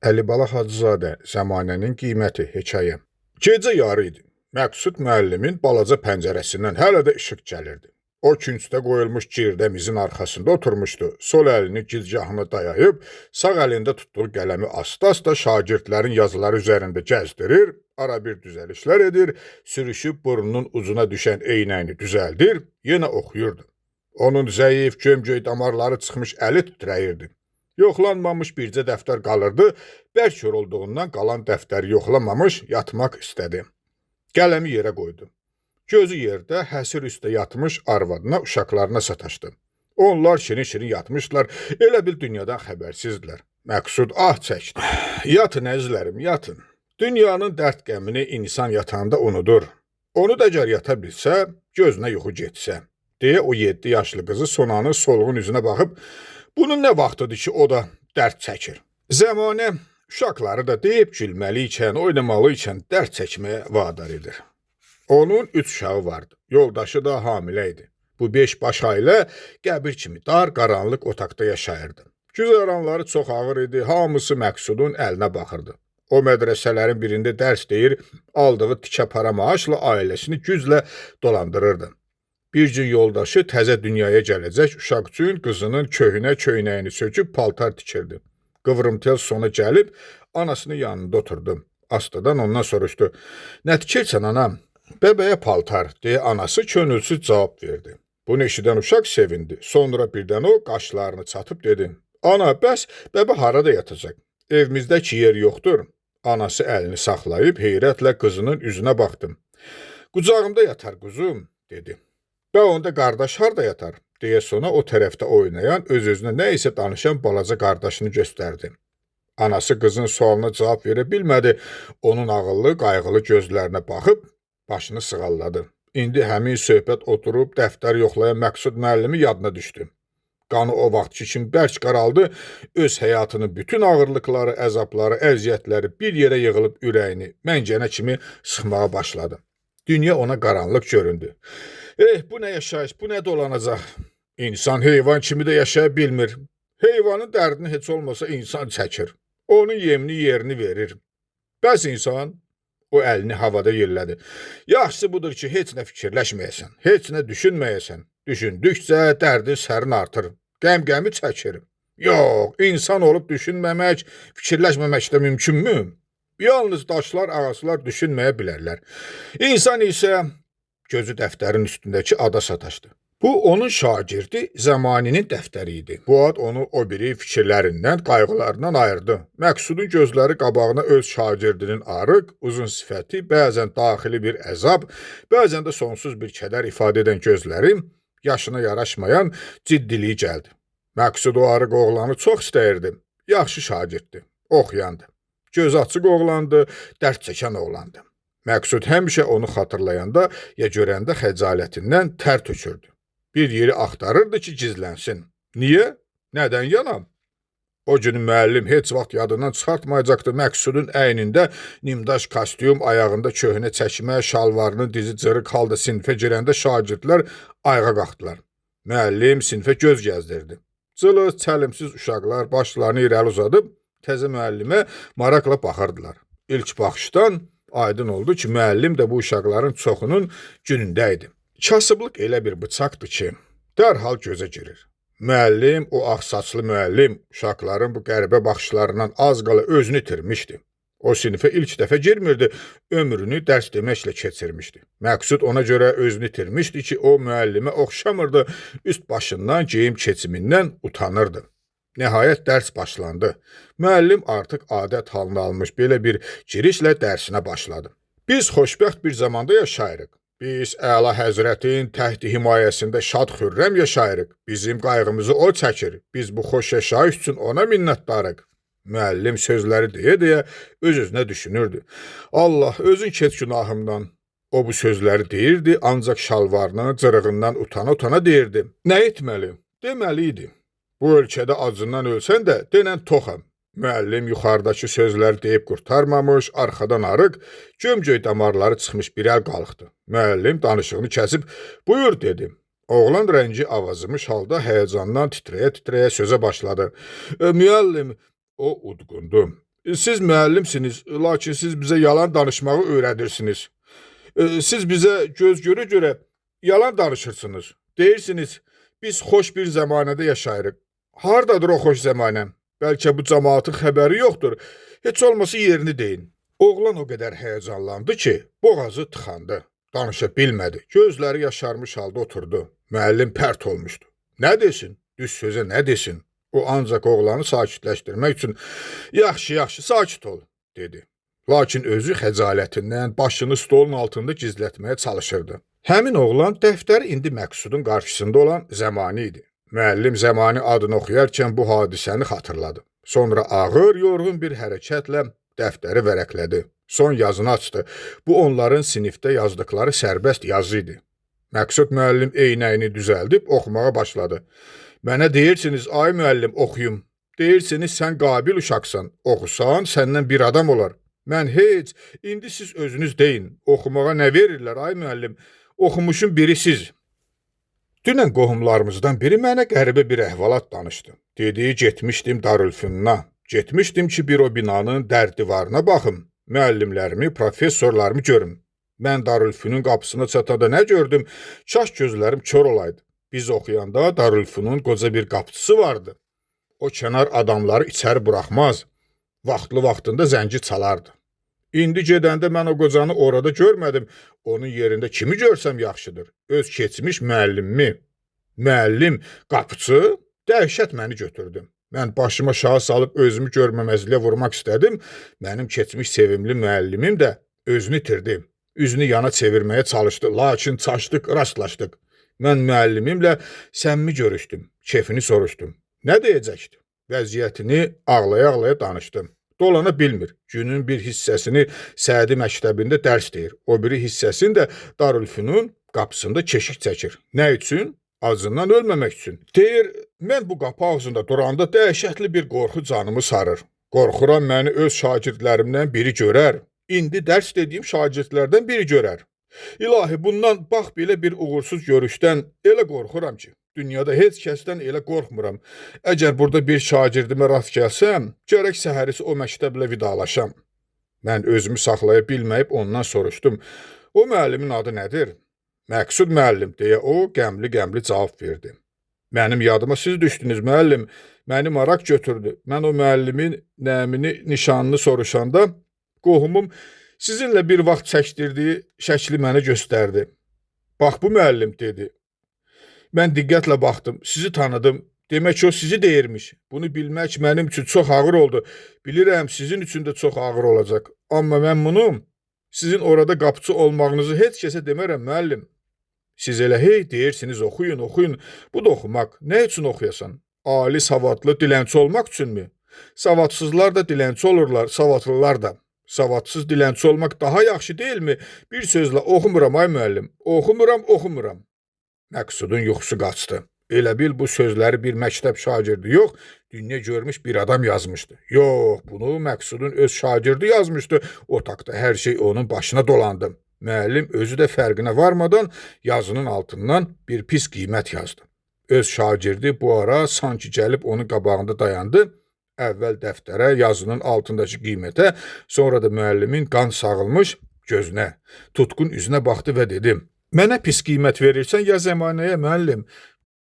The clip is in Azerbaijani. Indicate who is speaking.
Speaker 1: Əlibala Hacızadə, Zəmanənin qiyməti, hekayə. Gecə yarı idi. Məqsud müəllimin balaca pəncərəsindən hələ də işıq gəlirdi. O küncdə qoyulmuş girdəmizin arxasında oturmuşdu. Sol əlini gicgahına dayayıb, sağ əlində tutduğu qələmi asta-asta şagirdlərin yazıları üzərində gəzdirir, ara bir düzəlişlər edir, sürüşüb burnunun ucuna düşən eynəyini düzəldir, yenə oxuyurdu. Onun zəif, gömgöy damarları çıxmış əli titrəyirdi. Yoxlanmamış bircə dəftər qalırdı, bərk yorulduğundan qalan dəftəri yoxlamamış yatmaq istədi. Qələmi yerə qoydu. Gözü yerdə həsir üstə yatmış arvadına, uşaqlarına sataşdı. Onlar şirin-şirin yatmışlar, elə bil dünyadan xəbərsizdilər. Məqsud ah çəkdi. Yatın əzizlərim, yatın. Dünyanın dərd qəmini insan yatanda unudur. Onu da əgər yata bilsə, gözünə yuxu getsə, deyə o 7 yaşlı qızı Sonanın solğun üzünə baxıb, bunun nə vaxtıdır ki, o da dərd çəkir. Zəmanə uşaqları da deyib gülməli ikən, oynamalı ikən dərd çəkməyə vadar edir. Onun 3 uşağı vardı, yoldaşı da hamilə idi. Bu 5 baş ailə qəbir kimi dar, qaranlıq otaqda yaşayırdı. Güzəranları çox ağır idi, hamısı Məqsudun əlinə baxırdı. O mədrəsələrin birində dərs deyir, aldığı tikə para maaşla ailəsini güclə dolandırırdı. Bir gün yoldaşı təzə dünyaya gələcək uşaq üçün qızının köynəyini söküb paltar tikirdi. Qıvrımtel sona gəlib, anasının yanında oturdu. Astadan ondan soruşdu. Nə tikirsən anam? Bəbəyə paltar, deyə anası könülsüz cavab verdi. Bunu eşidən uşaq sevindi. Sonra birdən o qaşlarını çatıb dedi. Ana, bəs bəbə harada yatacaq? Evimizdəki yer yoxdur. Anası əlini saxlayıb heyrətlə qızının üzünə baxdım. Qucağımda yatar quzum, dedi. Və onda qardaş harda yatar, deyə sonra o tərəfdə oynayan, öz-özünə nə isə danışan balaca qardaşını göstərdi. Anası qızın sualına cavab verə bilmədi, onun ağıllı, qayğılı gözlərinə baxıb, başını sığalladı. İndi həmin söhbət oturub dəftər yoxlayan Məqsud müəllimi yadına düşdü. Qanı o vaxtki kimi bərk qaraldı, öz həyatının bütün ağırlıqları, əzabları, əziyyətləri bir yerə yığılıb ürəyini məngənə kimi sıxmağa başladı. Dünya ona qaranlıq göründü. Bu nə yaşayış, bu nə dolanacaq? İnsan heyvan kimi də yaşaya bilmir. Heyvanın dərdini heç olmasa insan çəkir. Onun yemini yerini verir. Bəs insan? O əlini havada yerlədi. Yaxşısı budur ki, heç nə fikirləşməyəsən, heç nə düşünməyəsən. Düşündükcə dərdin sərin artır, qəm-qəmi çəkir. Yox, insan olub düşünməmək, fikirləşməmək də mümkünmü? Yalnız daşlar, ağaclar düşünməyə bilərlər. İnsan isə gözü dəftərin üstündəki ada sataşdı. Bu, onun şagirdi Zəmaninin dəftəri idi. Bu ad onu o biri fikirlərindən, qayğılarından ayırdı. Məqsudun gözləri qabağına öz şagirdinin arıq, uzun sifəti, bəzən daxili bir əzab, bəzən də sonsuz bir kədər ifadə edən gözləri, yaşına yaraşmayan ciddiliyi gəldi. Məqsud o arıq oğlanı çox istəyirdi. Yaxşı şagirddi, oxuyandı. Göz açıq oğlandı, dərd çəkən oğlandı. Məqsud həmişə onu xatırlayanda ya görəndə xəcalətindən tər tökürdü. Bir yeri axtarırdı ki, gizlənsin. Niyə? Nədən yanam? O gün müəllim heç vaxt yadından çıxartmayacaqdı Məqsudun əynində nimdaş kostyum, ayağında köhnə çəkmə, şalvarının dizi cırıq halda sinfə girəndə şagirdlər ayağa qalxdılar. Müəllim sinfə göz gəzdirdi. Cılız, çəlimsiz uşaqlar başlarını irəli uzadıb təzə müəllimə maraqla baxırdılar. İlk baxışdan aydın oldu ki, müəllim də bu uşaqların çoxunun günündə idi. Kasıblıq elə bir bıçaqdır ki, dərhal gözə girir. Müəllim, o ağ saçlı müəllim, uşaqların bu qəribə baxışlarından az qala özünü itirmişdi. O sinifə ilk dəfə girmirdi, ömrünü dərs deməklə keçirmişdi. Məqsud ona görə özünü itirmişdi ki, o müəllimə oxşamırdı, üst başından, geyim keçimindən utanırdı. Nəhayət dərs başlandı. Müəllim artıq adət halını almış belə bir girişlə dərsinə başladı. Biz xoşbəxt bir zamanda yaşayırıq. Biz Əla Həzrətin təhti himayəsində şad-xürrəm yaşayırıq. Bizim qayğımızı o çəkir. Biz bu xoş yaşayış üçün ona minnətdarıq. Müəllim sözləri deyə-deyə öz-özünə düşünürdü. Allah, özün keç günahımdan. O bu sözləri deyirdi, ancaq şalvarının cırığından utana-utana deyirdi. Nə etməli? Deməli idi. Bu ölkədə acından ölsən də denən toxam. Müəllim yuxarıdakı sözləri deyib qurtarmamış, arxadan arıq, gömgöy damarları çıxmış bir əl qalxdı. Müəllim danışığını kəsib, buyur dedi. Oğlan rəngi avazımış halda həyəcandan titrəyə-titrəyə sözə başladı. Müəllim, o udqundu. Siz müəllimsiniz, lakin siz bizə yalan danışmağı öyrədirsiniz. Siz bizə göz görə-görə yalan danışırsınız. Deyirsiniz, biz xoş bir zəmanədə yaşayırıq. Hardadır o xoş zəmanə? Bəlkə bu cəmaatın xəbəri yoxdur. Heç olmasa yerini deyin. Oğlan o qədər həyəcanlandı ki, boğazı tıxandı. Danışa bilmədi. Gözləri yaşarmış halda oturdu. Müəllim pərt olmuşdu. Nə desin? Düz sözə nə desin? O ancaq oğlanı sakitləşdirmək üçün yaxşı, sakit ol, dedi. Lakin özü xəcalətindən başını stolun altında gizlətməyə çalışırdı. Həmin oğlan dəftəri indi Məqsudun qarşısında olan Zəmani idi. Müəllim Zəmani adını oxuyarkən bu hadisəni xatırladı. Sonra ağır, yorğun bir hərəkətlə dəftəri vərəqlədi. Son yazını açdı. Bu onların sinifdə yazdıkları sərbəst yazı idi. Məqsud müəllim eynəyini düzəldib oxumağa başladı. Mənə deyirsiniz, ay müəllim, oxuyum. Deyirsiniz, sən qabil uşaqsan. Oxusan, səndən bir adam olar. Mən heç, indi siz özünüz deyin. Oxumağa nə verirlər, ay müəllim? Oxumuşun biri siz. Dünən qohumlarımızdan biri mənə qəribə bir əhvalat danışdı. Dediyi, getmişdim Darülfünuna. Getmişdim ki, bir o binanın dərdivarına baxım. Müəllimlərimi, professorlarımı görüm. Mən Darülfünün qapısına çatanda nə gördüm? Kaş gözlərim kör olaydı. Biz oxuyanda Darülfünün qoca bir qapıçısı vardı. O kənar adamları içəri buraxmaz. Vaxtlı-vaxtında zəngi çalardı. İndi gedəndə mən o qocanı orada görmədim. Onun yerində kimi görsəm yaxşıdır? Öz keçmiş müəllimimi. Müəllim, qapıçı, dəhşət məni götürdü. Mən başıma şaha salıb özümü görməməzliyə vurmaq istədim. Mənim keçmiş sevimli müəllimim də özünü itirdi. Üzünü yana çevirməyə çalışdı, lakin çaşdıq, rastlaşdıq. Mən müəllimimlə səmimi görüşdüm, kefini soruşdum. Nə deyəcəkdi? Vəziyyətini ağlaya-ağlaya danışdım. Dolana bilmir. Günün bir hissəsini Sədi məktəbində dərs deyir. O biri hissəsini də Darülfünun qapısında keşik çəkir. Nə üçün? Acından ölməmək üçün. Deyir, mən bu qapı ağzında duranda dəhşətli bir qorxu canımı sarır. Qorxuram məni öz şagirdlərimdən biri görər. İndi dərs dediyim şagirdlərdən biri görər. İlahi, bundan bax belə bir uğursuz görüşdən elə qorxuram ki, dünyada heç kəsdən elə qorxmuram. Əgər burada bir şagirdimə rast gəlsəm, gərək səhərisi o məktəblə vidalaşam. Mən özümü saxlaya bilməyib ondan soruşdum. O müəllimin adı nədir? Məqsud müəllim, deyə o qəmli-qəmli cavab verdi. Mənim yadıma siz düşdünüz, müəllim. Məni maraq götürdü. Mən o müəllimin nəmini, nişanını soruşanda qohumum sizinlə bir vaxt çəkdirdiyi şəkli mənə göstərdi. Bax bu müəllim, dedi. Mən diqqətlə baxdım, sizi tanıdım. Demək o sizi deyirmiş. Bunu bilmək mənim üçün çox ağır oldu. Bilirəm, sizin üçün də çox ağır olacaq. Amma mən bunu, sizin orada qapıçı olmağınızı heç kəsə demərəm, müəllim. Siz elə hey deyirsiniz, oxuyun. Bu da oxumaq. Nə üçün oxuyasan? Ali savadlı dilənçi olmaq üçünmü? Savadsızlar da dilənçi olurlar, savadlılar da. Savadsız dilənçi olmaq daha yaxşı deyilmi? Bir sözlə oxumuram, ay müəllim. Oxumuram. Məqsudun yuxusu qaçdı. Elə bil bu sözləri bir məktəb şagirdi yox, dünya görmüş bir adam yazmışdı. Yox, bunu Məqsudun öz şagirdi yazmışdı. Otaqda hər şey onun başına dolandı. Müəllim özü də fərqinə varmadan yazının altından bir pis qiymət yazdı. Öz şagirdi bu ara sanki gəlib onun qabağında dayandı. Əvvəl dəftərə, yazının altındakı qiymətə, sonra da müəllimin qan sağılmış gözünə, tutqun üzünə baxdı və dedi. Mənə pis qiymət verirsən ya zəmanəyə, müəllim?